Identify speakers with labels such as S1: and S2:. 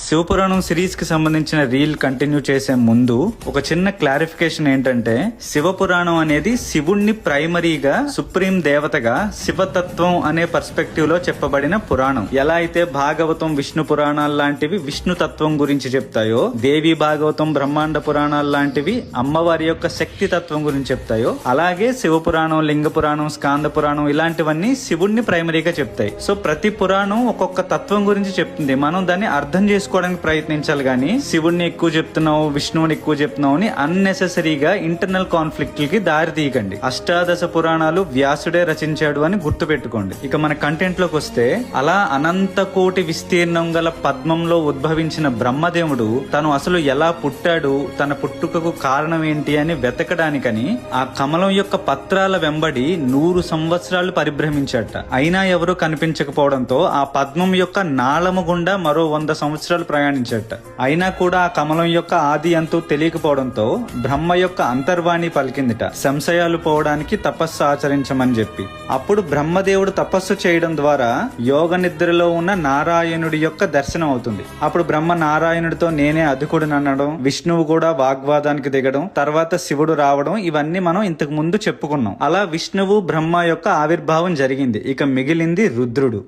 S1: Shiva Purana series కి సంబంధించిన reel continue చేసే ముందు ఒక చిన్న క్లారిఫికేషన్ ఏంటంటే, శివపురాణం అనేది శివుణ్ణి ప్రైమరీగా సుప్రీం దేవతగా శివతత్వం అనే పర్స్పెక్టివ్ లో చెప్పబడిన పురాణం. ఎలా అయితే భాగవతం, విష్ణు పురాణాలు లాంటివి విష్ణు తత్వం గురించి చెప్తాయో, దేవి భాగవతం, బ్రహ్మాండ పురాణాలు లాంటివి అమ్మవారి యొక్క శక్తి తత్వం గురించి చెప్తాయో, అలాగే శివపురాణం, లింగ పురాణం, స్కాంద పురాణం ఇలాంటివన్నీ శివుణ్ణి ప్రైమరీగా చెప్తాయి. సో ప్రతి పురాణం ఒక్కొక్క తత్వం గురించి చెప్తుంది. మనం దాన్ని అర్థం చేసుకోవడానికి ప్రయత్నించాలి గానీ శివుణ్ణి ఎక్కువ చెప్తున్నావు, విష్ణువుని ఎక్కువ చెప్తున్నావు అని అన్నెసెసరీగా ఇంటర్నల్ కాన్ఫ్లిక్ట్ కి దారి తీయకండి. అష్టాదశ పురాణాలు వ్యాసుడే రచించాడు అని గుర్తు పెట్టుకోండి. ఇక మన కంటెంట్ లోకి వస్తే, అలా అనంత కోటి విస్తీర్ణం గల పద్మంలో ఉద్భవించిన బ్రహ్మదేవుడు తను అసలు ఎలా పుట్టాడు, తన పుట్టుకకు కారణం ఏంటి అని వెతకడానికని ఆ కమలం యొక్క పత్రాల వెంబడి 100 సంవత్సరాలు పరిభ్రమించాట. అయినా ఎవరూ కనిపించకపోవడంతో ఆ పద్మం యొక్క నాళము గుండా మరో 100 సంవత్సరాలు ప్రయాణించట. అయినా కూడా ఆ కమలం యొక్క ఆది అంతూ తెలియకపోవడంతో బ్రహ్మ యొక్క అంతర్వాణి పలికిందిట, సంశయాలు పోవడానికి తపస్సు ఆచరించమని చెప్పి. అప్పుడు బ్రహ్మదేవుడు తపస్సు చేయడం ద్వారా యోగ నిద్రలో ఉన్న నారాయణుడి యొక్క దర్శనం అవుతుంది. అప్పుడు బ్రహ్మ నారాయణుడితో నేనే అధికుడిని అనడం, విష్ణువు కూడా వాగ్వాదానికి దిగడం, తర్వాత శివుడు రావడం, ఇవన్నీ మనం ఇంతకు ముందు చెప్పుకున్నాం. అలా విష్ణువు బ్రహ్మ యొక్క ఆవిర్భావం జరిగింది. ఇక మిగిలింది రుద్రుడు.